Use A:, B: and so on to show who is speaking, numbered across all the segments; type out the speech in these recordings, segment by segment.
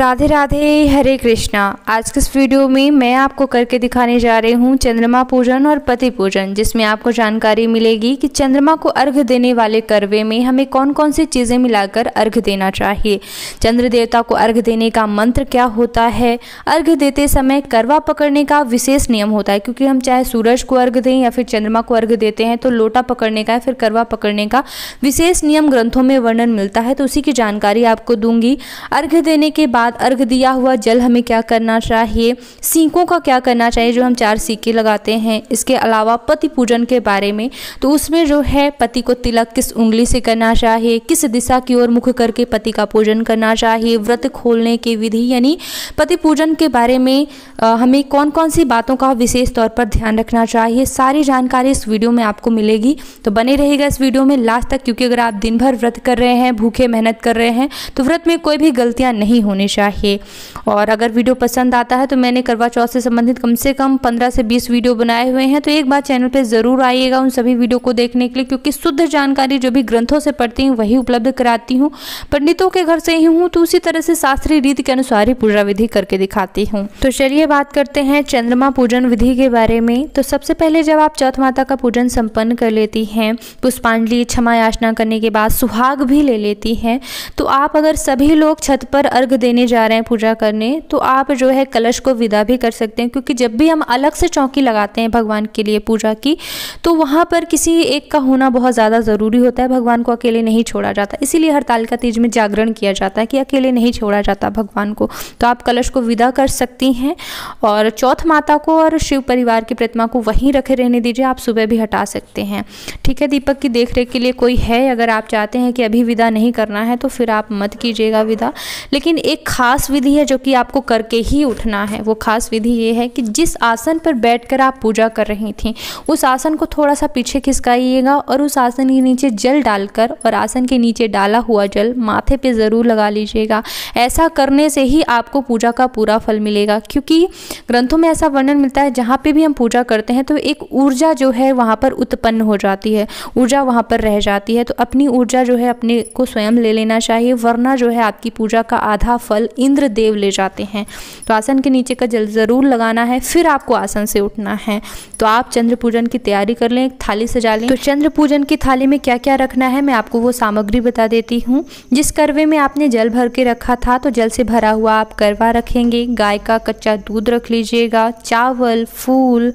A: राधे राधे, हरे कृष्णा। आज के इस वीडियो में मैं आपको करके दिखाने जा रही हूँ चंद्रमा पूजन और पति पूजन, जिसमें आपको जानकारी मिलेगी कि चंद्रमा को अर्घ देने वाले करवे में हमें कौन कौन सी चीज़ें मिलाकर अर्घ देना चाहिए, चंद्र देवता को अर्घ देने का मंत्र क्या होता है, अर्घ देते समय करवा पकड़ने का विशेष नियम होता है, क्योंकि हम चाहे सूरज को अर्घ दें या फिर चंद्रमा को अर्घ देते हैं तो लोटा पकड़ने का या फिर करवा पकड़ने का विशेष नियम ग्रंथों में वर्णन मिलता है। तो उसी की जानकारी आपको दूंगी। अर्घ देने के बाद अर्घ दिया हुआ जल हमें क्या करना चाहिए, सीकों का क्या करना चाहिए जो हम 4 सीके लगाते हैं। इसके अलावा पति पूजन के बारे में, तो उसमें जो है पति को तिलक किस उंगली से करना चाहिए, किस दिशा की ओर मुख करके पति का पूजन करना चाहिए, व्रत खोलने की विधि यानी पति पूजन के बारे में हमें कौन कौन सी बातों का विशेष तौर पर ध्यान रखना चाहिए, सारी जानकारी इस वीडियो में आपको मिलेगी। तो बने रहेगा इस वीडियो में लास्ट तक, क्योंकि अगर आप दिन भर व्रत कर रहे हैं, भूखे मेहनत कर रहे हैं, तो व्रत में कोई भी गलतियां नहीं होनी चाहिए। और अगर वीडियो पसंद आता है तो मैंने करवा चौथ से संबंधित कम से कम 15 से 20 वीडियो बनाए हुए हैं, तो एक बार चैनल पे ज़रूर आइएगा उन सभी वीडियो को देखने के लिए, क्योंकि शुद्ध जानकारी जो भी ग्रंथों से पढ़ती हूँ वही उपलब्ध कराती हूँ। पंडितों के घर से ही हूँ तो उसी तरह से शास्त्रीय रीति के अनुसार ही पूजा विधि करके दिखाती हूँ। तो चलिए बात करते हैं चंद्रमा पूजन विधि के बारे में। तो सबसे पहले जब आप चौथ माता का पूजन संपन्न कर लेती हैं, पुष्पांजलि क्षमा याचना करने के बाद सुहाग भी ले लेती हैं, तो आप अगर सभी लोग छत पर अर्घ देने जा रहे हैं पूजा करने, तो आप जो है कलश को विदा भी कर सकते हैं, क्योंकि जब भी हम अलग से चौकी लगाते हैं भगवान के लिए पूजा की, तो वहाँ पर किसी एक का होना बहुत ज़्यादा ज़रूरी होता है। भगवान को अकेले नहीं छोड़ा जाता, इसीलिए हरतालिका तीज में जागरण किया जाता है कि अकेले नहीं छोड़ा जाता भगवान को। तो आप कलश को विदा कर सकती हैं और चौथ माता को और शिव परिवार की प्रतिमा को वहीं रखे रहने दीजिए, आप सुबह भी हटा सकते हैं। ठीक है, दीपक की देखरेख के लिए कोई है, अगर आप चाहते हैं कि अभी विदा नहीं करना है तो फिर आप मत कीजिएगा विदा। लेकिन एक खास विधि है जो कि आपको करके ही उठना है। वो खास विधि ये है कि जिस आसन पर बैठकर आप पूजा कर रही थी उस आसन को थोड़ा सा पीछे खिसकाइएगा और उस आसन के नीचे जल डालकर और आसन के नीचे डाला हुआ जल माथे पे ज़रूर लगा लीजिएगा। ऐसा करने से ही आपको पूजा का पूरा फल मिलेगा, क्योंकि ग्रंथों में ऐसा वर्णन मिलता है जहाँ पे भी हम पूजा करते हैं तो एक ऊर्जा जो है वहाँ पर उत्पन्न हो जाती है, ऊर्जा वहाँ पर रह जाती है। तो अपनी ऊर्जा जो है अपने को स्वयं ले लेना चाहिए, वरना जो है आपकी पूजा का आधा फल इंद्र देव ले जाते हैं। तो आसन के नीचे का जल ज़रूर लगाना है, फिर आपको आसन से उठना है। तो आप चंद्र पूजन की तैयारी कर लें, एक थाली सजा लें। तो चंद्र पूजन की थाली में क्या क्या रखना है मैं आपको वो सामग्री बता देती हूँ। जिस करवे में आपने जल भर के रखा था तो जल से भरा हुआ आप करवा रखेंगे, गाय का कच्चा दूध रख लीजिएगा, चावल, फूल,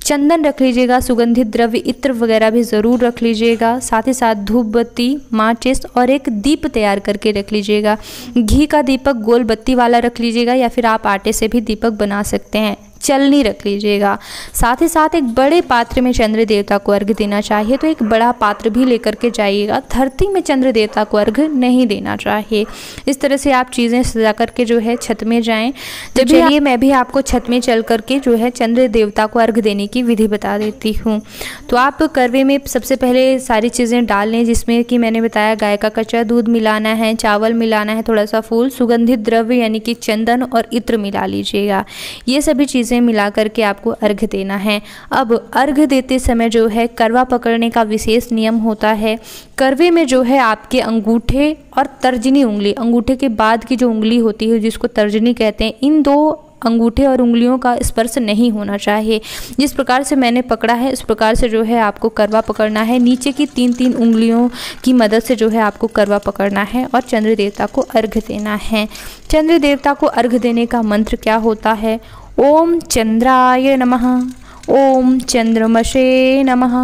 A: चंदन रख लीजिएगा, सुगंधित द्रव्य इत्र वगैरह भी ज़रूर रख लीजिएगा, साथ ही साथ धूप बत्ती, माचिस और एक दीप तैयार करके रख लीजिएगा। घी का दीपक गोल बत्ती वाला रख लीजिएगा, या फिर आप आटे से भी दीपक बना सकते हैं, चलनी रख लीजिएगा। साथ ही साथ एक बड़े पात्र में चंद्र देवता को अर्घ देना चाहिए, तो एक बड़ा पात्र भी लेकर के जाइएगा। धरती में चंद्र देवता को अर्घ नहीं देना चाहिए। इस तरह से आप चीज़ें सजा करके जो है छत में जाएं। तो चलिए मैं भी आपको छत में चल करके जो है चंद्र देवता को अर्घ देने की विधि बता देती हूँ। तो आप करवे में सबसे पहले सारी चीज़ें डाल लें, जिसमें कि मैंने बताया गाय का कच्चा दूध मिलाना है, चावल मिलाना है, थोड़ा सा फूल, सुगंधित द्रव्य यानी कि चंदन और इत्र मिला लीजिएगा। ये सभी चीज़ें मिला करके आपको अर्घ देना है। अब अर्घ देते समय जो है करवा पकड़ने का विशेष नियम होता है। करवे में जो है आपके अंगूठे और तर्जनी उंगली, अंगूठे के बाद की जो उंगली होती है जिसको तर्जनी कहते हैं, इन 2 अंगूठे और उंगलियों का स्पर्श नहीं होना चाहिए। जिस प्रकार से मैंने पकड़ा है इस प्रकार से जो है आपको करवा पकड़ना है। नीचे की 3-3 उंगलियों की मदद से जो है आपको करवा पकड़ना है और चंद्र देवता को अर्घ देना है। चंद्र देवता को अर्घ देने का मंत्र क्या होता है? ओम चंद्राय नमः, ओम चंद्रमसे नमः,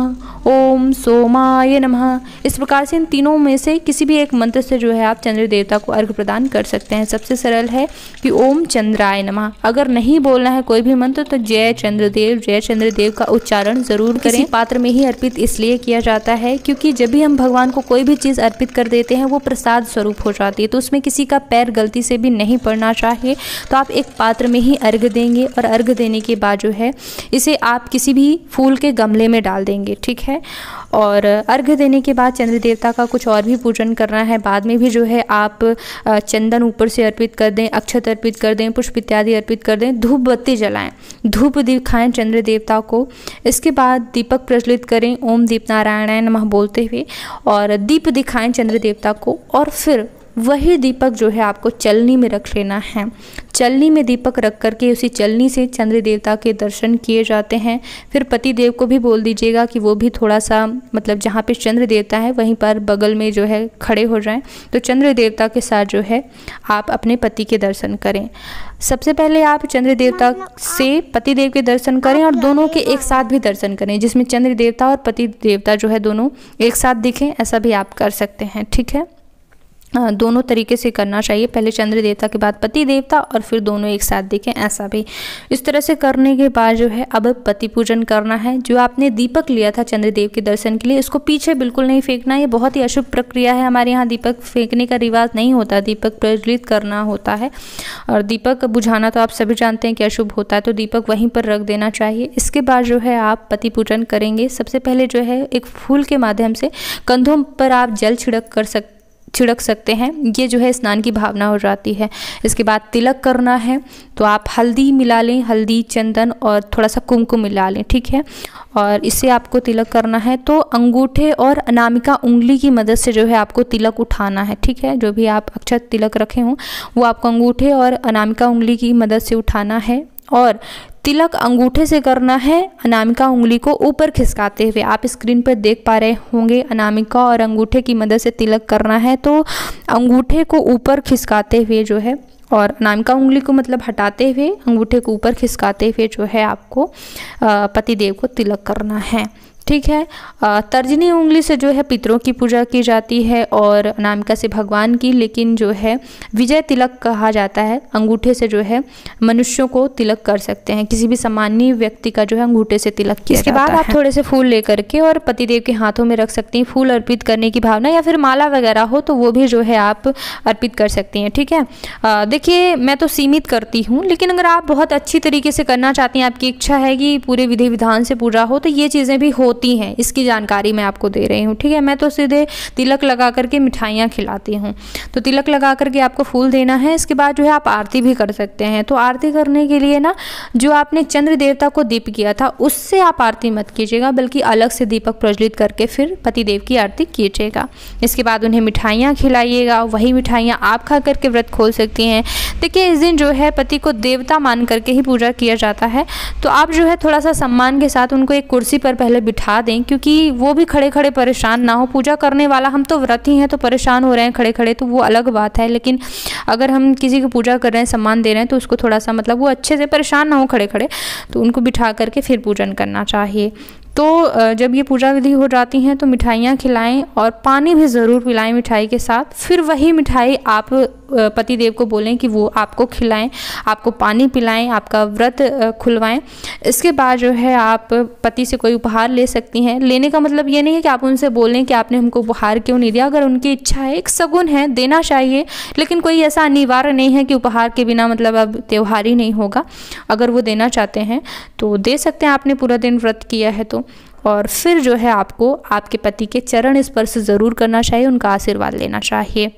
A: ओम सोमाय नमः। इस प्रकार से इन तीनों में से किसी भी एक मंत्र से जो है आप चंद्र देवता को अर्घ प्रदान कर सकते हैं। सबसे सरल है कि ओम चंद्राय नमः। अगर नहीं बोलना है कोई भी मंत्र तो जय चंद्रदेव का उच्चारण जरूर करें। किसी पात्र में ही अर्पित इसलिए किया जाता है क्योंकि जब भी हम भगवान को कोई भी चीज़ अर्पित कर देते हैं वो प्रसाद स्वरूप हो जाती है, तो उसमें किसी का पैर गलती से भी नहीं पड़ना चाहिए। तो आप एक पात्र में ही अर्घ देंगे और अर्घ देने के बाद जो है इसे आप किसी भी फूल के गमले में डाल देंगे। ठीक है, और अर्घ देने के बाद चंद्र देवता का कुछ और भी पूजन करना है। बाद में भी जो है आप चंदन ऊपर से अर्पित कर दें, अक्षत अर्पित कर दें, पुष्प इत्यादि अर्पित कर दें, धूप बत्ती जलाएं, धूप दिखाएं चंद्र देवता को। इसके बाद दीपक प्रज्वलित करें ओम दीप नारायणाय नमः बोलते हुए, और दीप दिखाएं चंद्र देवता को। और फिर वही दीपक जो है आपको चलनी में रख लेना है। चलनी में दीपक रख करके उसी चलनी से चंद्र देवता के दर्शन किए जाते हैं। फिर पति देव को भी बोल दीजिएगा कि वो भी थोड़ा सा मतलब जहाँ पे चंद्र देवता है वहीं पर बगल में जो है खड़े हो जाएं, तो चंद्र देवता के साथ जो है आप अपने पति के दर्शन करें। सबसे पहले आप चंद्र देवता से पति देव के दर्शन करें और दोनों के एक साथ भी दर्शन करें, जिसमें चंद्र देवता और पति देवता जो है दोनों एक साथ दिखें, ऐसा भी आप कर सकते हैं। ठीक है, दोनों तरीके से करना चाहिए, पहले चंद्र देवता के बाद पति देवता और फिर दोनों एक साथ दिखें, ऐसा भी। इस तरह से करने के बाद जो है अब पति पूजन करना है। जो आपने दीपक लिया था चंद्रदेव के दर्शन के लिए, इसको पीछे बिल्कुल नहीं फेंकना। ये बहुत ही अशुभ प्रक्रिया है, हमारे यहाँ दीपक फेंकने का रिवाज नहीं होता, दीपक प्रज्वलित करना होता है। और दीपक बुझाना तो आप सभी जानते हैं कि अशुभ होता है, तो दीपक वहीं पर रख देना चाहिए। इसके बाद जो है आप पति पूजन करेंगे। सबसे पहले जो है एक फूल के माध्यम से कंधों पर आप जल छिड़क सकते हैं, ये जो है स्नान की भावना हो जाती है। इसके बाद तिलक करना है, तो आप हल्दी मिला लें, हल्दी, चंदन और थोड़ा सा कुमकुम मिला लें। ठीक है, और इससे आपको तिलक करना है। तो अंगूठे और अनामिका उंगली की मदद से जो है आपको तिलक उठाना है। ठीक है, जो भी आप अक्षत तिलक रखे हों वो आपको अंगूठे और अनामिका उंगली की मदद से उठाना है। और तिलक अंगूठे से करना है, अनामिका उंगली को ऊपर खिसकाते हुए। आप स्क्रीन पर देख पा रहे होंगे, अनामिका और अंगूठे की मदद से तिलक करना है, तो अंगूठे को ऊपर खिसकाते हुए जो है और अनामिका उंगली को मतलब हटाते हुए अंगूठे को ऊपर खिसकाते हुए जो है आपको पतिदेव को तिलक करना है। ठीक है, तर्जनी उंगली से जो है पितरों की पूजा की जाती है और अनामिका से भगवान की, लेकिन जो है विजय तिलक कहा जाता है। अंगूठे से जो है मनुष्यों को तिलक कर सकते हैं, किसी भी सामान्य व्यक्ति का जो है अंगूठे से तिलक किया जाता है। इसके बाद आप थोड़े से फूल लेकर के और पतिदेव के हाथों में रख सकती हैं, फूल अर्पित करने की भावना, या फिर माला वगैरह हो तो वो भी जो है आप अर्पित कर सकती हैं। ठीक है, देखिए मैं तो सीमित करती हूँ, लेकिन अगर आप बहुत अच्छी तरीके से करना चाहती हैं, आपकी इच्छा है कि पूरे विधि विधान से पूजा हो, तो ये चीज़ें भी होती हैं, इसकी जानकारी मैं आपको दे रही हूँ। ठीक है, मैं तो सीधे तिलक लगा करके मिठाइयाँ खिलाती हूँ। तो तिलक लगा करके आपको फूल देना है। इसके बाद जो है आप आरती भी कर सकते हैं। तो आरती करने के लिए ना, जो आपने चंद्र देवता को दीप किया था उससे आप आरती मत कीजिएगा, बल्कि अलग से दीपक प्रज्वलित करके फिर पतिदेव की आरती कीजिएगा। इसके बाद उन्हें मिठाइयाँ खिलाइएगा, वही मिठाइयाँ आप खा करके व्रत खोल सकती हैं। देखिए इस दिन जो है पति को देवता मान करके ही पूजा किया जाता है, तो आप जो है थोड़ा सा सम्मान के साथ उनको एक कुर्सी पर पहले बिठा दें, क्योंकि वो भी खड़े खड़े परेशान ना हो। पूजा करने वाला, हम तो व्रती हैं तो परेशान हो रहे हैं खड़े खड़े, तो वो अलग बात है, लेकिन अगर हम किसी की पूजा कर रहे हैं, सम्मान दे रहे हैं, तो उसको थोड़ा सा मतलब वो अच्छे से परेशान ना हो खड़े खड़े, तो उनको बिठा करके फिर पूजन करना चाहिए। तो जब ये पूजा विधि हो जाती हैं तो मिठाइयाँ खिलाएं और पानी भी ज़रूर पिलाएं मिठाई के साथ। फिर वही मिठाई आप पति देव को बोलें कि वो आपको खिलाएं, आपको पानी पिलाएं, आपका व्रत खुलवाएं। इसके बाद जो है आप पति से कोई उपहार ले सकती हैं। लेने का मतलब ये नहीं है कि आप उनसे बोलें कि आपने हमको उपहार क्यों नहीं दिया। अगर उनकी इच्छा है, एक सगुन है, देना चाहिए, लेकिन कोई ऐसा अनिवार्य नहीं है कि उपहार के बिना मतलब अब त्यौहार ही नहीं होगा। अगर वो देना चाहते हैं तो दे सकते हैं, आपने पूरा दिन व्रत किया है तो। और फिर जो है आपको आपके पति के चरण स्पर्श ज़रूर करना चाहिए, उनका आशीर्वाद लेना चाहिए।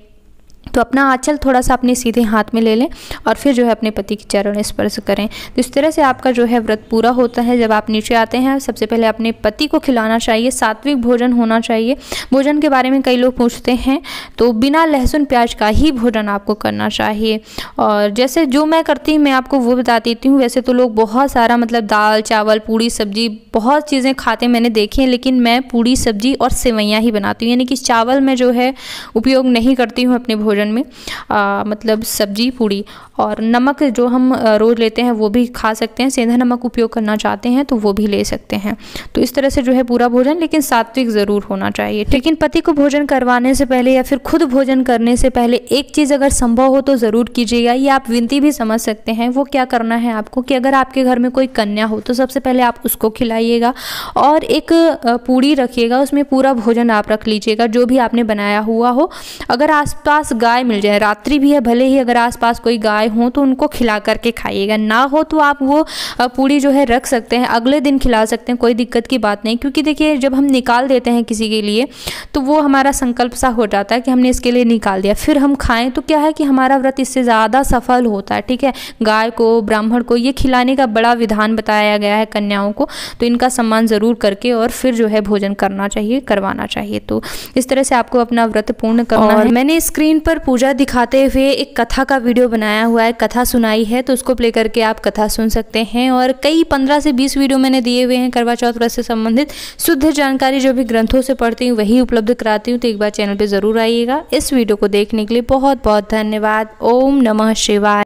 A: तो अपना आंचल थोड़ा सा अपने सीधे हाथ में ले लें और फिर जो है अपने पति के चरण स्पर्श करें। तो इस तरह से आपका जो है व्रत पूरा होता है। जब आप नीचे आते हैं, सबसे पहले अपने पति को खिलाना चाहिए, सात्विक भोजन होना चाहिए। भोजन के बारे में कई लोग पूछते हैं, तो बिना लहसुन प्याज का ही भोजन आपको करना चाहिए। और जैसे जो मैं करती हूँ मैं आपको वो बता देती हूँ। वैसे तो लोग बहुत सारा मतलब दाल चावल पूड़ी सब्जी बहुत चीज़ें खाते मैंने देखी हैं, लेकिन मैं पूड़ी सब्जी और सेवैयाँ ही बनाती हूँ, यानी कि चावल में जो है उपयोग नहीं करती हूँ अपने भोजन में। मतलब सब्जी पूड़ी और नमक जो हम रोज़ लेते हैं वो भी खा सकते हैं। सेंधा नमक उपयोग करना चाहते हैं तो वो भी ले सकते हैं। तो इस तरह से जो है पूरा भोजन, लेकिन सात्विक ज़रूर होना चाहिए। लेकिन पति को भोजन करवाने से पहले या फिर खुद भोजन करने से पहले एक चीज़ अगर संभव हो तो ज़रूर कीजिएगा। ये आप विनती भी समझ सकते हैं। वो क्या करना है आपको कि अगर आपके घर में कोई कन्या हो तो सबसे पहले आप उसको खिलाइएगा और एक पूड़ी रखिएगा, उसमें पूरा भोजन आप रख लीजिएगा जो भी आपने बनाया हुआ हो। अगर आसपास गाय मिल जाए, रात्रि भी है भले ही, अगर आसपास कोई गाय हो तो उनको खिला करके खाइएगा। ना हो तो आप वो पूड़ी जो है रख सकते हैं, अगले दिन खिला सकते हैं, कोई दिक्कत की बात नहीं। क्योंकि देखिए जब हम निकाल देते हैं किसी के लिए तो वो हमारा संकल्प सा हो जाता है कि हमने इसके लिए निकाल दिया, फिर हम खाएं तो क्या है कि हमारा व्रत इससे ज़्यादा सफल होता है। ठीक है, गाय को, ब्राह्मण को ये खिलाने का बड़ा विधान बताया गया है कन्याओं को, तो इनका सम्मान ज़रूर करके और फिर जो है भोजन करना चाहिए, करवाना चाहिए। तो इस तरह से आपको अपना व्रत पूर्ण करना है। मैंने स्क्रीन पर पूजा दिखाते हुए एक कथा का वीडियो बनाया हुआ है, कथा सुनाई है, तो उसको प्ले करके आप कथा सुन सकते हैं। और कई 15 से 20 वीडियो मैंने दिए हुए हैं करवा चौथ व्रत से संबंधित शुद्ध जानकारी, जो भी ग्रंथों से पढ़ती हूँ वही उपलब्ध कराती हूँ। तो एक बार चैनल पर जरूर आइएगा। इस वीडियो को देखने के लिए बहुत बहुत धन्यवाद। ओम नमः शिवाय।